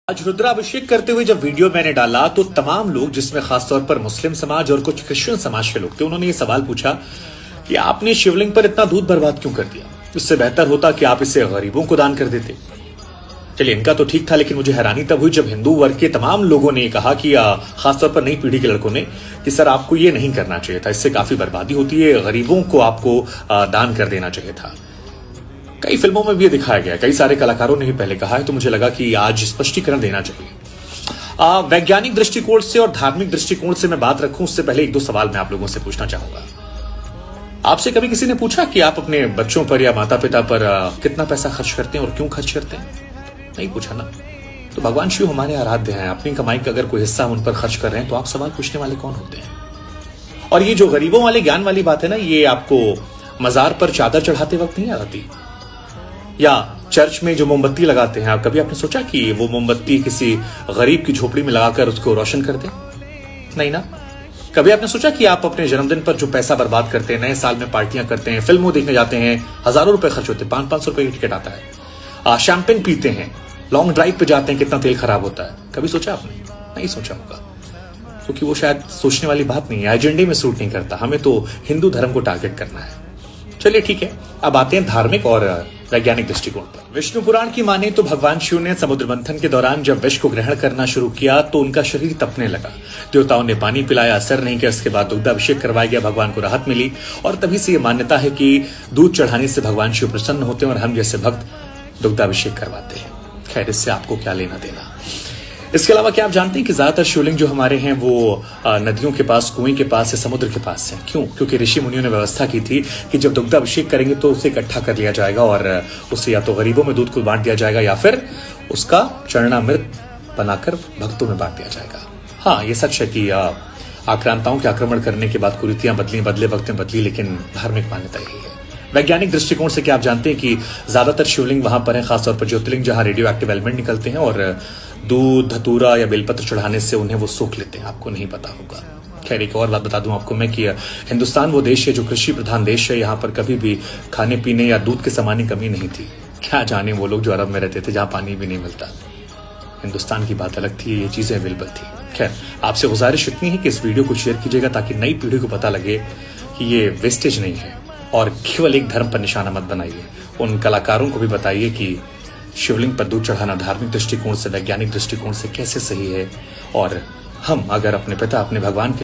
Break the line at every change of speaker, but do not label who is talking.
आज रुद्राभिषेक करते हुए जब वीडियो मैंने डाला तो तमाम लोग, जिसमें खासतौर पर मुस्लिम समाज और कुछ क्रिश्चियन समाज के लोग थे, उन्होंने ये सवाल पूछा कि आपने शिवलिंग पर इतना दूध बर्बाद क्यों कर दिया? इससे बेहतर होता कि आप इसे गरीबों को दान कर देते। चलिए, इनका तो ठीक था, लेकिन मुझे हैरानी तब हुई जब हिंदू वर्ग के तमाम लोगों ने कहा कि खासतौर पर नई पीढ़ी के लड़कों ने कि सर आपको ये नहीं करना चाहिए था, इससे काफी बर्बादी होती है, गरीबों को आपको दान कर देना चाहिए था। कई फिल्मों में भी ये दिखाया गया, कई सारे कलाकारों ने ही पहले कहा है, तो मुझे लगा कि आज स्पष्टीकरण देना चाहिए। वैज्ञानिक दृष्टिकोण से और धार्मिक दृष्टिकोण से मैं बात रखूं उससे पहले एक दो सवाल मैं आप लोगों से पूछना चाहूंगा। आपसे कभी किसी ने पूछा कि आप अपने बच्चों पर या माता पिता पर कितना पैसा खर्च करते हैं और क्यों खर्च करते हैं? नहीं पूछा ना। तो भगवान शिव हमारे आराध्य हैं, अपनी कमाई का अगर कोई हिस्सा उन पर खर्च कर रहे हैं तो आप सवाल पूछने वाले कौन होते हैं? और ये जो गरीबों वाले ज्ञान वाली बात है ना, ये आपको मजार पर चादर चढ़ाते वक्त नहीं आती, या चर्च में जो मोमबत्ती लगाते हैं, कभी आपने सोचा कि वो मोमबत्ती किसी गरीब की झोपड़ी में लगाकर उसको रोशन कर दे? नहीं ना। कभी आपने सोचा कि आप अपने जन्मदिन पर जो पैसा बर्बाद करते हैं, नए साल में पार्टियां करते हैं, फिल्मों देखने जाते हैं, हजारों रुपए खर्च होते हैं, 500-500 रुपए की टिकट आता है, शैंपेन पीते हैं, लॉन्ग ड्राइव पे जाते हैं, कितना तेल खराब होता है? कभी सोचा आपने? नहीं सोचा होगा, क्योंकि वो शायद सोचने वाली बात नहीं है, एजेंडे में सूट नहीं करता। हमें तो हिंदू धर्म को टारगेट करना है। चलिए ठीक है, अब आते हैं धार्मिक और वैज्ञानिक दृष्टिकोण पर। विष्णु पुराण की माने तो भगवान शिव ने समुद्र मंथन के दौरान जब विष को ग्रहण करना शुरू किया तो उनका शरीर तपने लगा। देवताओं ने पानी पिलाया, असर नहीं किया। इसके बाद दुग्धाभिषेक करवाया गया, भगवान को राहत मिली, और तभी से ये मान्यता है कि दूध चढ़ाने से भगवान शिव प्रसन्न होते हैं और हम जैसे भक्त दुग्धाभिषेक करवाते हैं। खैर, इससे आपको क्या लेना देना। इसके अलावा क्या आप जानते हैं कि ज्यादातर शिवलिंग जो हमारे हैं वो नदियों के पास, कुएं के पास या समुद्र के पास हैं? क्यों? क्योंकि ऋषि मुनियों ने व्यवस्था की थी कि जब दुग्धाभिषेक करेंगे तो उसे इकट्ठा कर लिया जाएगा और उसे या तो गरीबों में दूध को बांट दिया जाएगा या फिर उसका चरणामृत बनाकर भक्तों में बांट दिया जाएगा। हाँ, ये सच है कि आक्रांताओं के आक्रमण करने के बाद कुरीतियां बदली, बदले वक्त में बदली, लेकिन धार्मिक मान्यता यही है। वैज्ञानिक दृष्टिकोण से क्या आप जानते हैं कि ज्यादातर शिवलिंग वहां पर है, खासतौर पर ज्योतिर्लिंग, जहां रेडियो एक्टिव एलिमेंट निकलते हैं और दूध, धतूरा या बेलपत्र चढ़ाने से उन्हें वो सोख लेते हैं। आपको नहीं पता होगा। खैर, एक और बात बता दूं आपको मैं कि हिंदुस्तान वो देश है जो कृषि प्रधान देश है। यहाँ पर कभी भी खाने पीने या दूध के सामान की कमी नहीं थी। क्या जाने वो लोग जो अरब में रहते थे, जहाँ पानी भी नहीं मिलता। हिंदुस्तान की बात अलग थी, ये चीजें अवेलेबल थी। खैर, आपसे गुजारिश इतनी है कि इस वीडियो को शेयर कीजिएगा ताकि नई पीढ़ी को पता लगे कि ये वेस्टेज नहीं है, और केवल एक धर्म पर निशाना मत बनाइए। उन कलाकारों को भी बताइए कि शिवलिंग पर दूध चढ़ाना धार्मिक दृष्टिकोण से, वैज्ञानिक दृष्टिकोण से कैसे सही है, और हम अगर अपने पिता, अपने भगवान के